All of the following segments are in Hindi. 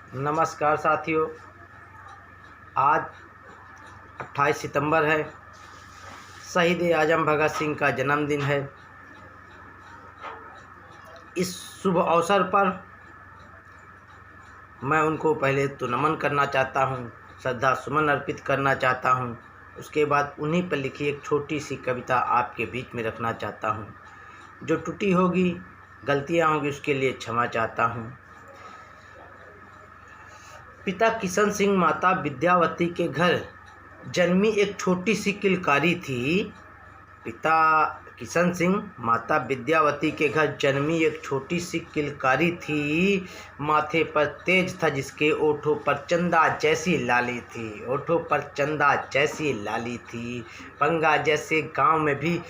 नमस्कार साथियों। आज 28 सितंबर है। शहीद आजम भगत सिंह का जन्मदिन है। इस शुभ अवसर पर मैं उनको पहले तो नमन करना चाहता हूँ, श्रद्धा सुमन अर्पित करना चाहता हूँ। उसके बाद उन्हीं पर लिखी एक छोटी सी कविता आपके बीच में रखना चाहता हूँ। जो टूटी होगी, गलतियाँ होंगी, उसके लिए क्षमा चाहता हूँ। पिता किशन सिंह माता विद्यावती के घर जन्मी एक छोटी सी किलकारी थी। पिता किशन सिंह माता विद्यावती के घर जन्मी एक छोटी सी किलकारी थी। माथे पर तेज था जिसके ओठों पर चंदा जैसी लाली थी। ओठों पर चंदा जैसी लाली थी। बंगा जैसे गांव में भी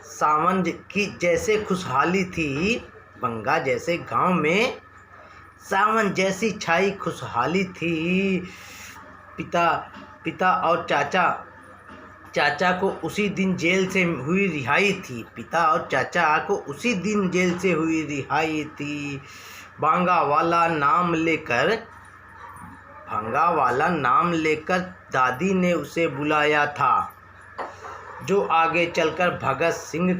सावन की जैसे खुशहाली थी। बंगा जैसे गांव में सावन जैसी छाई खुशहाली थी। पिता और चाचा को उसी दिन जेल से हुई रिहाई थी। पिता और चाचा को उसी दिन जेल से हुई रिहाई थी। भांगा वाला नाम लेकर दादी ने उसे बुलाया था, जो आगे चलकर भगत सिंह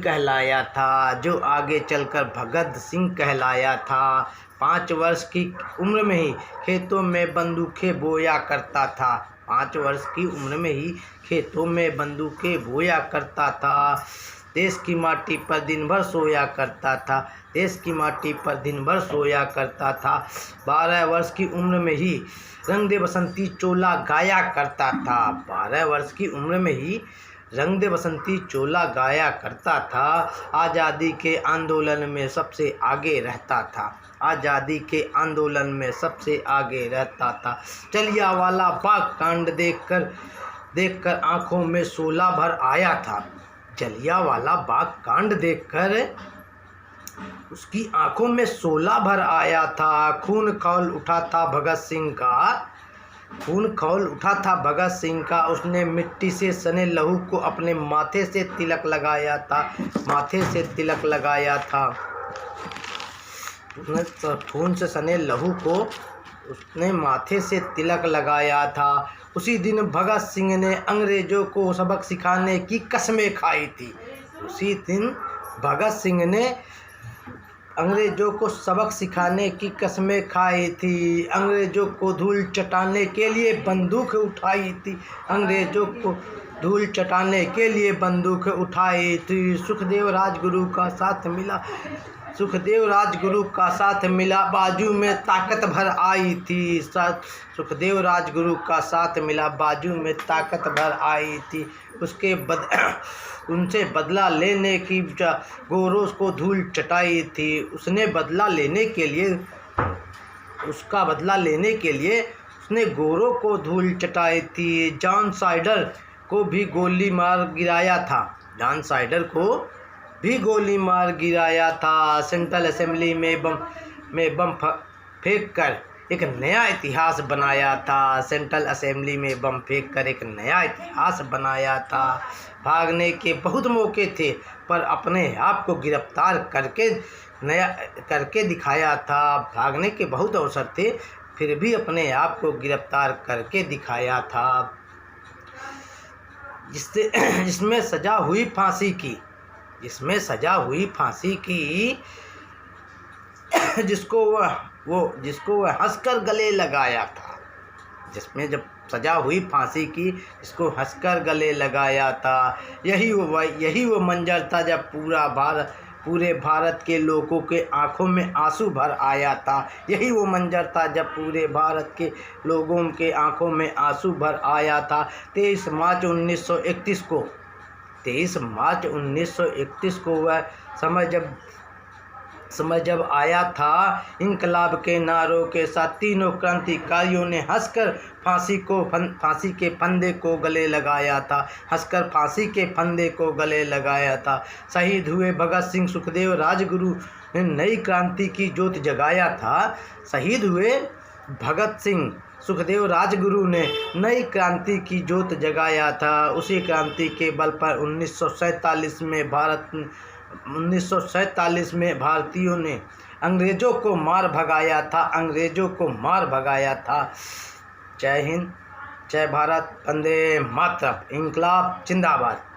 कहलाया था। 5 वर्ष की उम्र में ही खेतों में बंदूकें बोया करता था। 5 वर्ष की उम्र में ही खेतों में बंदूकें बोया करता था। देश की माटी पर दिन भर सोया करता था। 12 वर्ष की उम्र में ही रंग दे बसंती चोला गाया करता था। 12 वर्ष की उम्र में ही रंग दे बसंती चोला गाया करता था। आज़ादी के आंदोलन में सबसे आगे रहता था। जलियांवाला बाग कांड देखकर आंखों में शोला भर आया था। जलियांवाला बाग कांड देखकर उसकी आंखों में शोला भर आया था। खून खौल उठा था भगत सिंह का। उसने मिट्टी से सने लहू को अपने माथे से तिलक लगाया था। खून से सने लहू को उसने माथे से तिलक लगाया था। उसी दिन भगत सिंह ने अंग्रेजों को सबक सिखाने की कसमें खाई थी। अंग्रेजों को सबक सिखाने की कसमें खाई थी। अंग्रेजों को धूल चटाने के लिए बंदूक उठाई थी। सुखदेव राजगुरु का साथ मिला, बाजू में ताकत भर आई थी। उनसे बदला लेने की गोरों को धूल चटाई थी। उसने बदला लेने के लिए उसने गोरों को धूल चटाई थी। जॉन साइडर को भी गोली मार गिराया था। सेंट्रल असेंबली में बम फेंक कर एक नया इतिहास बनाया था। भागने के बहुत मौके थे, पर अपने आप को गिरफ्तार करके दिखाया था। भागने के बहुत अवसर थे, फिर भी अपने आप को गिरफ्तार करके दिखाया था। जिसमें सजा हुई फांसी की, जिसको वह हंसकर गले लगाया था। जिसमें जब सजा हुई फांसी की, इसको हंसकर गले लगाया था। यही वो मंजर था जब पूरे भारत के लोगों के आंखों में आंसू भर आया था। 23 मार्च 1931 को वह समय जब आया था, इंकलाब के नारों के साथ तीनों क्रांतिकारियों ने हंसकर फांसी के फंदे को गले लगाया था। शहीद हुए भगत सिंह, सुखदेव, राजगुरु ने नई क्रांति की ज्योत जगाया था। उसी क्रांति के बल पर 1947 में 1947 में भारतीयों ने अंग्रेज़ों को मार भगाया था। जय हिंद, जय भारत, वंदे मातरम, इंकलाब जिंदाबाद।